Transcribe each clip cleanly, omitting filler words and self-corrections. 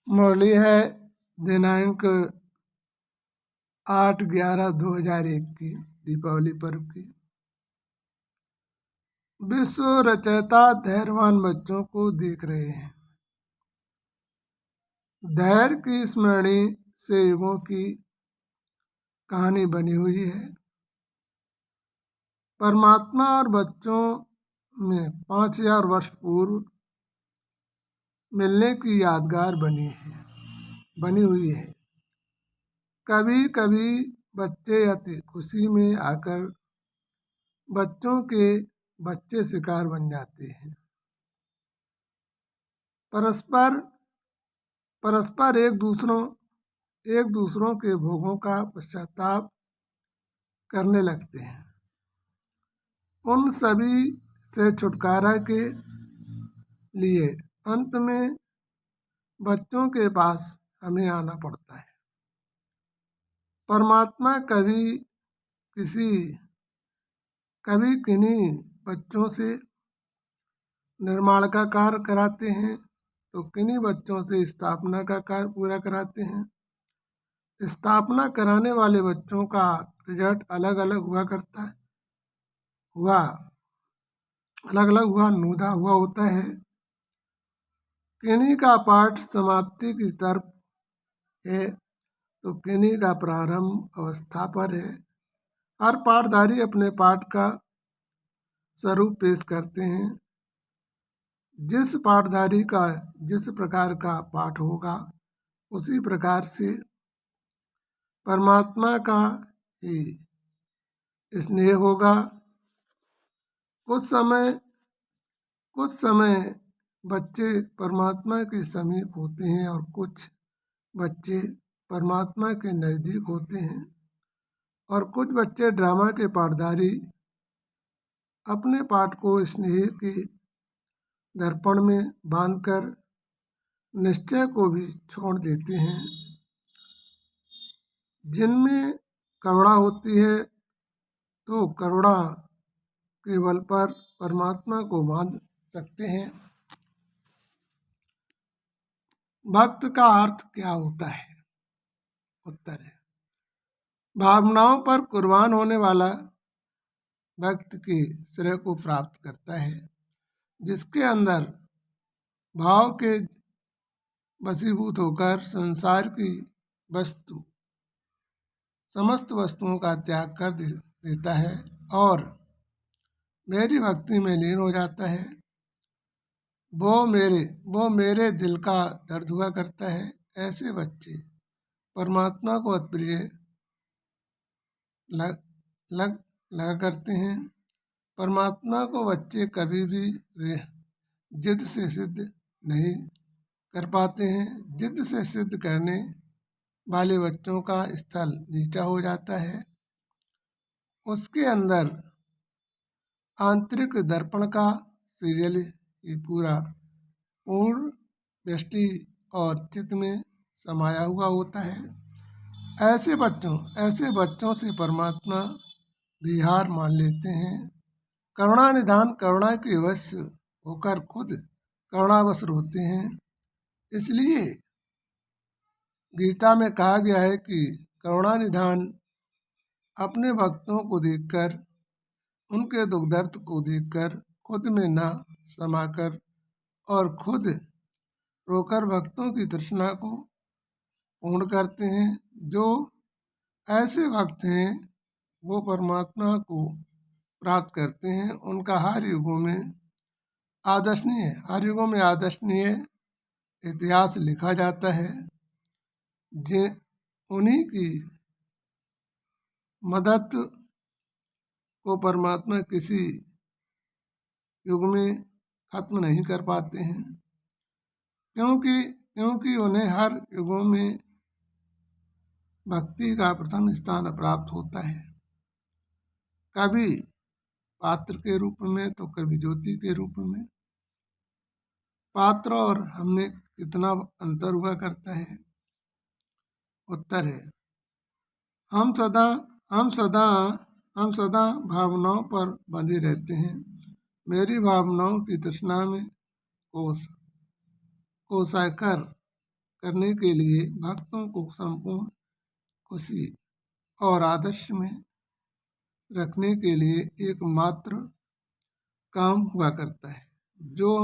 मुरली है दिनांक 8/11/2001 की, दीपावली पर्व की। विश्व रचयिता धैर्यवान बच्चों को देख रहे हैं। धैर्य की स्मृति से युगों की कहानी बनी हुई है। परमात्मा और बच्चों में 5000 वर्ष पूर्व मिलने की यादगार बनी हुई है। कभी कभी बच्चे अति खुशी में आकर बच्चों के बच्चे शिकार बन जाते हैं। परस्पर एक दूसरों के भोगों का पश्चाताप करने लगते हैं। उन सभी से छुटकारा के लिए अंत में बच्चों के पास हमें आना पड़ता है। परमात्मा कभी किन्हीं बच्चों से निर्माण का कार्य कराते हैं तो किन्हीं बच्चों से स्थापना का कार्य पूरा कराते हैं। स्थापना कराने वाले बच्चों का रिजल्ट अलग अलग नुदा हुआ होता है। किन्हीं का पाठ समाप्ति की तरफ है तो किन्हीं का प्रारंभ अवस्था पर है। हर पाठधारी अपने पाठ का स्वरूप पेश करते हैं। जिस पाठधारी का जिस प्रकार का पाठ होगा उसी प्रकार से परमात्मा का ही स्नेह होगा। कुछ समय बच्चे परमात्मा के समीप होते हैं और कुछ बच्चे परमात्मा के नज़दीक होते हैं और कुछ बच्चे ड्रामा के पाठधारी अपने पाठ को स्नेह के दर्पण में बांधकर निश्चय को भी छोड़ देते हैं। जिनमें करुणा होती है तो करुणा के बल पर परमात्मा को बांध सकते हैं। भक्त का अर्थ क्या होता है? उत्तर है, भावनाओं पर कुर्बान होने वाला भक्त के श्रेय को प्राप्त करता है। जिसके अंदर भाव के वशीभूत होकर संसार की समस्त वस्तुओं का त्याग कर देता है और मेरी भक्ति में लीन हो जाता है, वो मेरे दिल का दर्द हुआ करता है। ऐसे बच्चे परमात्मा को अप्रिय लगा करते हैं। परमात्मा को बच्चे कभी भी जिद से सिद्ध नहीं कर पाते हैं। जिद से सिद्ध करने वाले बच्चों का स्थल नीचा हो जाता है। उसके अंदर आंतरिक दर्पण का सीरियल ही पूर्ण दृष्टि और चित्त में समाया हुआ होता है। ऐसे बच्चों से परमात्मा भी हार मान लेते हैं। करुणा निधान करुणा के वश होकर खुद करुणावश होते हैं। इसलिए गीता में कहा गया है कि करुणा निधान अपने भक्तों को देखकर उनके दुख दर्द को देखकर खुद में न समाकर और खुद रोकर भक्तों की तृष्णा को पूर्ण करते हैं। जो ऐसे भक्त हैं वो परमात्मा को प्राप्त करते हैं। उनका हर युगों में आदर्शनीय इतिहास लिखा जाता है। उन्हीं की मदद को परमात्मा किसी युग में खत्म नहीं कर पाते हैं, क्योंकि उन्हें हर युगों में भक्ति का प्रथम स्थान प्राप्त होता है। कभी पात्र के रूप में तो कभी ज्योति के रूप में। पात्र और हमने कितना अंतर हुआ करता है? उत्तर है, हम सदा भावनाओं पर बंधे रहते हैं। मेरी भावनाओं की तृष्णा में कोसाकर करने के लिए भक्तों को संपूर्ण खुशी और आदर्श में रखने के लिए एकमात्र काम हुआ करता है। जो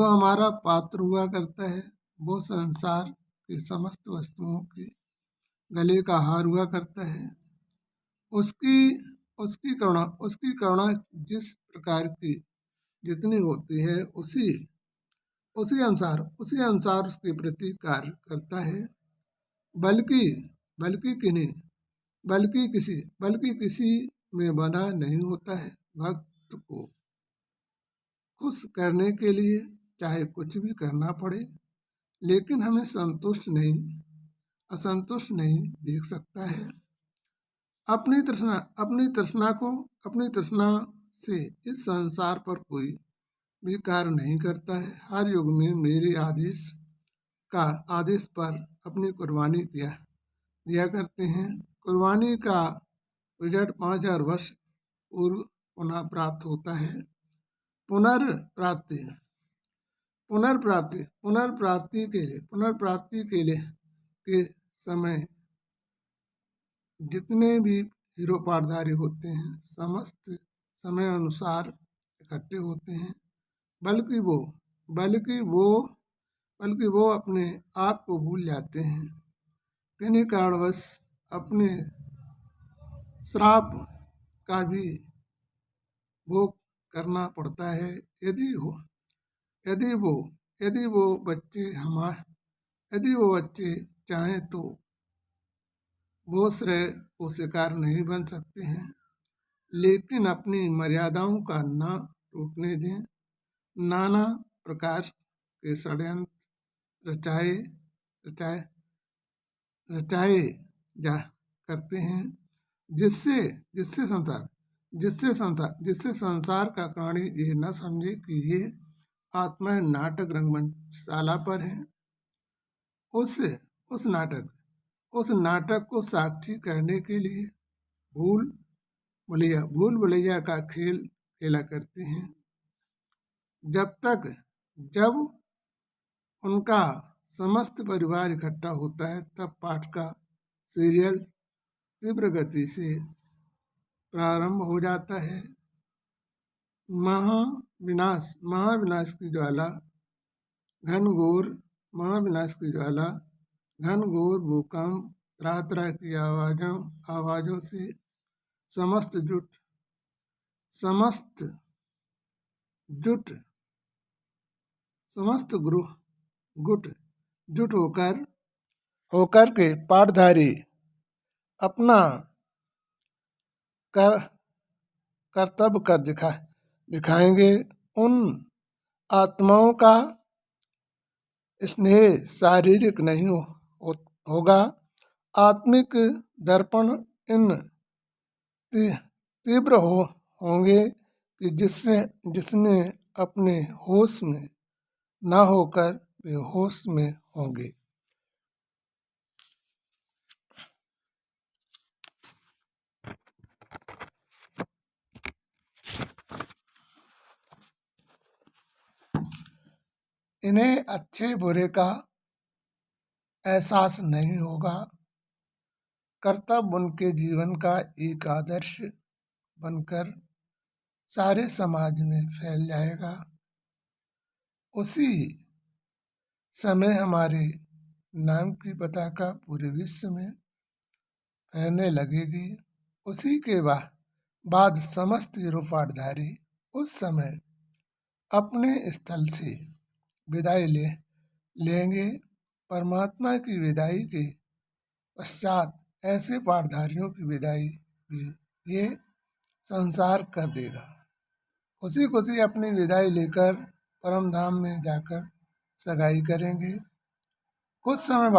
हमारा पात्र हुआ करता है वो संसार की समस्त वस्तुओं के गले का हार हुआ करता है। उसकी उसकी करुणा जिस प्रकार की जितनी होती है उसी अनुसार उसके प्रति कार्य करता है। बल्कि बल्कि किन्हीं बल्कि किसी में बंधा नहीं होता है। भक्त को खुश करने के लिए चाहे कुछ भी करना पड़े, लेकिन हमें असंतुष्ट नहीं देख सकता है। अपनी तृष्णा से इस संसार पर कोई भी कार्य नहीं करता है। हर युग में मेरे आदेश पर अपनी कुर्बानी दिया करते हैं। कुर्बानी का रिजल्ट 5000 वर्ष पूर्व पुनः प्राप्त होता है। पुनर्प्राप्ति के समय जितने भी हीरो पाठधारी होते हैं समस्त समय अनुसार इकट्ठे होते हैं, बल्कि वो अपने आप को भूल जाते हैं। किन्हीं कारणवश अपने श्राप का भी भोग करना पड़ता है। यदि वो यदि वो बच्चे चाहें तो वो श्रेय को शिकार नहीं बन सकते हैं, लेकिन अपनी मर्यादाओं का न टूटने दें। नाना प्रकार के षड्यंत्र रचाए जा करते हैं, जिससे संसार का प्राणी ये न समझे कि ये आत्मा नाटक रंगमंचशाला पर है। उस नाटक को साक्षी करने के लिए भूल भुलैया का खेल खेला करते हैं। जब उनका समस्त परिवार इकट्ठा होता है तब पाठ का सीरियल तीव्र गति से प्रारंभ हो जाता है। महाविनाश की ज्वाला घनघोर भूकंप तरह की आवाजों से समस्त गृह जुट होकर के पाठधारी अपना कर्तव्य कर दिखाएंगे। उन आत्माओं का स्नेह शारीरिक नहीं होगा। आत्मिक दर्पण इन तीव्र होंगे कि जिसने अपने होश में न होकर बेहोश में होंगे। इन्हें अच्छे बुरे का एहसास नहीं होगा। कर्तव्य उनके जीवन का एक आदर्श बनकर सारे समाज में फैल जाएगा। उसी समय हमारे नाम की पताका पूरे विश्व में फैलने लगेगी। उसी के बाद समस्त हीरो पाठधारी उस समय अपने स्थल से विदाई लेंगे। परमात्मा की विदाई के पश्चात ऐसे पाठधारियों की विदाई भी ये संसार कर देगा। खुशी अपनी विदाई लेकर परम धाम में जाकर सगाई करेंगे। कुछ समय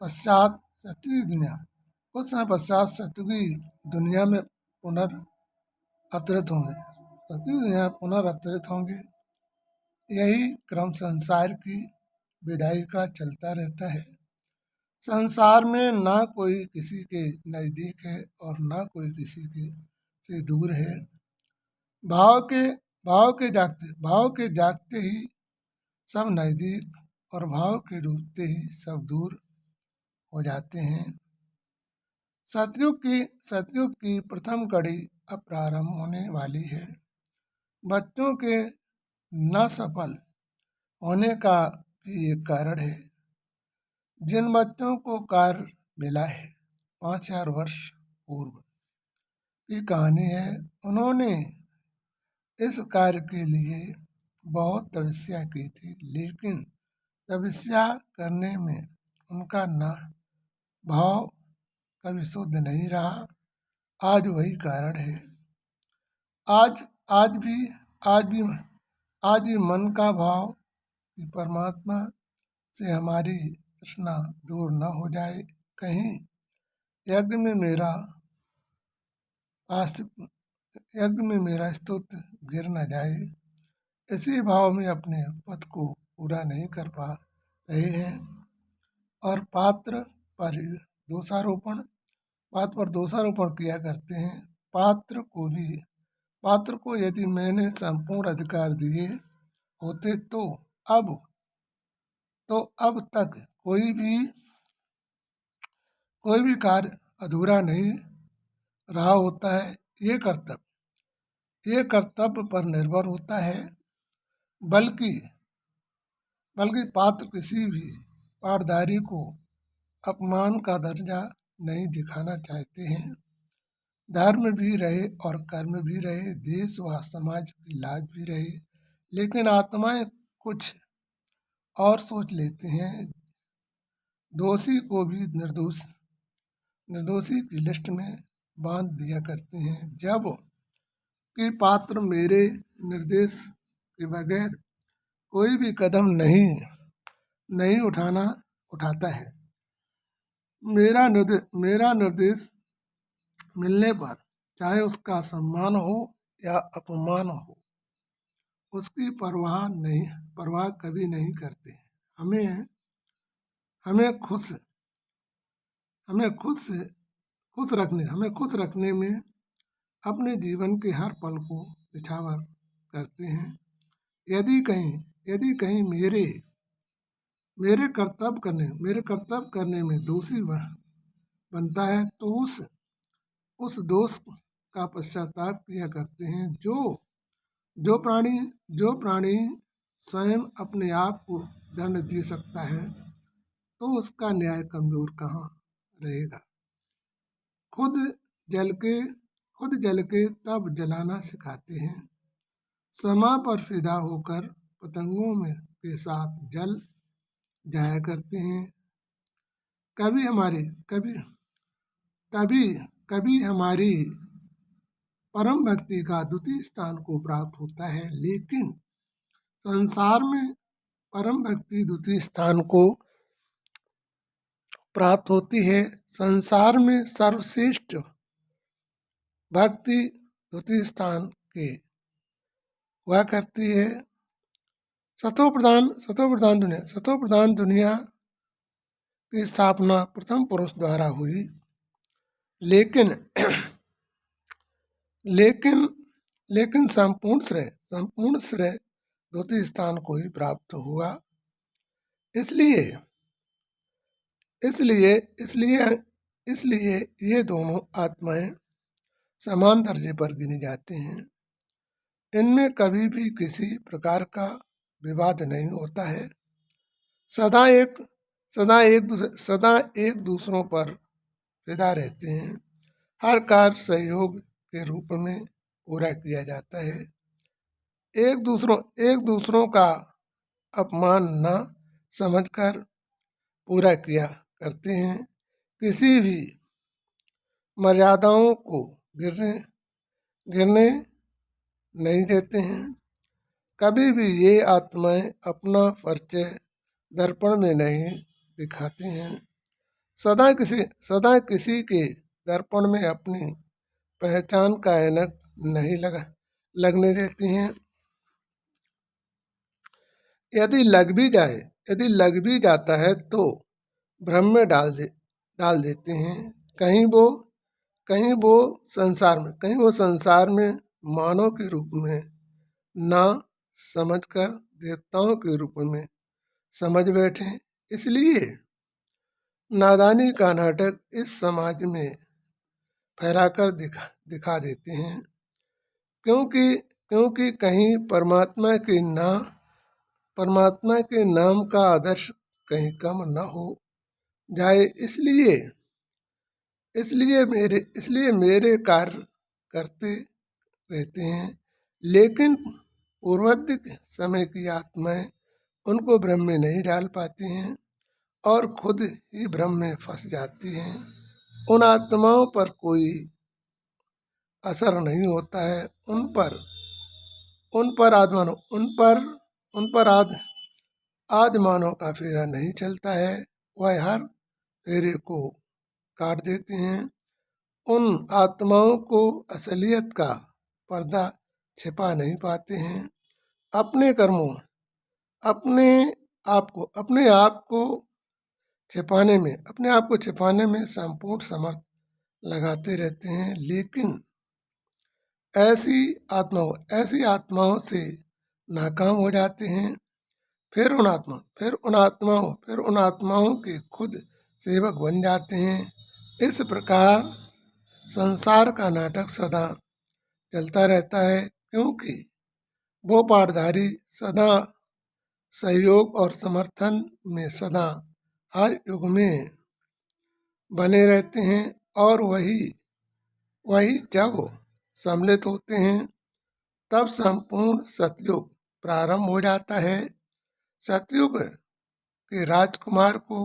पश्चात सतयुगी दुनिया में पुनर्अवतरित होंगे। यही क्रम संसार की विदाई का चलता रहता है। संसार में ना कोई किसी के नजदीक है और ना कोई किसी के से दूर है। भाव के जागते ही सब नज़दीक और भाव के डूबते ही सब दूर हो जाते हैं। सतयुग की प्रथम कड़ी अब प्रारंभ होने वाली है। बच्चों के न सफल होने का भी एक कारण है। जिन बच्चों को कार्य मिला है 5000 वर्ष पूर्व की कहानी है, उन्होंने इस कार्य के लिए बहुत तपस्या की थी, लेकिन तपस्या करने में उनका न भाव कभी शुद्ध नहीं रहा। आज वही कारण है। आज आज भी आज भी आज भी मन का भाव कि परमात्मा से हमारी तृष्णा दूर न हो जाए, कहीं यज्ञ में मेरा आस्तिक यज्ञ में मेरा स्तुति गिर न जाए। इसी भाव में अपने पथ को पूरा नहीं कर पा रहे हैं और पात्र पर दोषारोपण किया करते हैं। पात्र को यदि मैंने संपूर्ण अधिकार दिए होते तो अब तक कोई भी कार्य अधूरा नहीं रहा होता है। ये कर्तव्य पर निर्भर होता है, बल्कि पात्र किसी भी पाठधारी को अपमान का दर्जा नहीं दिखाना चाहते हैं। धर्म भी रहे और कर्म भी रहे, देश व समाज की लाज भी रहे, लेकिन आत्माएं कुछ और सोच लेते हैं। दोषी को भी निर्दोषी की लिस्ट में बांध दिया करते हैं, जब कि पात्र मेरे निर्देश के बगैर कोई भी कदम नहीं उठाता है। मेरा निर्देश मिलने पर चाहे उसका सम्मान हो या अपमान हो, उसकी परवाह कभी नहीं करते। हमें खुश रखने में अपने जीवन के हर पल को निछावर करते हैं। यदि कहीं मेरे कर्तव्य करने में दोषी बनता है तो उस दोष का पश्चाताप किया करते हैं। जो प्राणी स्वयं अपने आप को दंड दे सकता है, तो उसका न्याय कमजोर कहाँ रहेगा। खुद जल के तब जलाना सिखाते हैं। समा पर फिदा होकर पतंगों में के साथ जल जाया करते हैं। कभी हमारी परम भक्ति का द्वितीय स्थान को प्राप्त होता है, लेकिन संसार में परम भक्ति द्वितीय स्थान को प्राप्त होती है। संसार में सर्वश्रेष्ठ भक्ति द्वितीय स्थान के हुआ करती है। सतोप्रधान दुनिया की स्थापना प्रथम पुरुष द्वारा हुई, लेकिन संपूर्ण श्रेय द्वितीय स्थान को ही प्राप्त हुआ। इसलिए ये दोनों आत्माएं समान दर्जे पर गिनी जाती हैं। इनमें कभी भी किसी प्रकार का विवाद नहीं होता है। सदा एक दूसरों पर फिदा रहते हैं। हर कार्य सहयोग के रूप में पूरा किया जाता है। एक दूसरों का अपमान न समझकर पूरा किया करते हैं। किसी भी मर्यादाओं को गिरने नहीं देते हैं। कभी भी ये आत्माएं अपना परिचय दर्पण में नहीं दिखाती हैं। सदा किसी के दर्पण में अपनी पहचान का ऐनक नहीं लगने देती हैं। यदि लग भी जाता है तो भ्रम में डाल देते हैं। कहीं वो संसार में मानव के रूप में ना समझकर देवताओं के रूप में समझ बैठे। इसलिए नादानी का नाटक इस समाज में फैलाकर दिखा देते हैं, क्योंकि क्योंकि कहीं परमात्मा के नाम का आदर्श कहीं कम न हो जाए। इसलिए मेरे कार्य करते रहते हैं, लेकिन पूर्वोत्तर समय की आत्माएं उनको भ्रम में नहीं डाल पाती हैं और खुद ही भ्रम में फंस जाती हैं। उन आत्माओं पर कोई असर नहीं होता है, उन पर आदमानव का फेरा नहीं चलता है। वह हर फेरे को काट देते हैं। उन आत्माओं को असलियत का पर्दा छिपा नहीं पाते हैं। अपने कर्मों अपने आप को छिपाने में संपूर्ण समर्थ लगाते रहते हैं, लेकिन ऐसी आत्माओं से नाकाम हो जाते हैं। फिर उन आत्माओं के खुद सेवक बन जाते हैं। इस प्रकार संसार का नाटक सदा चलता रहता है, क्योंकि वो पाठधारी सदा सहयोग और समर्थन में सदा हर युग में बने रहते हैं, और वही जब सम्मिलित होते हैं तब संपूर्ण सतयुग प्रारंभ हो जाता है। सतयुग के राजकुमार को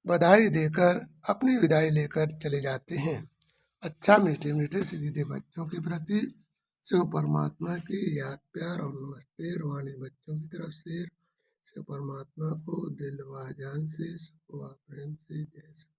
बधाई देकर अपनी विदाई लेकर चले जाते हैं। अच्छा, मीठे मीठे सीधे बच्चों के प्रति शिव परमात्मा की याद, प्यार और नमस्ते। रूहानी बच्चों की तरफ से शिव परमात्मा को दिल व जान से, प्रेम से जय।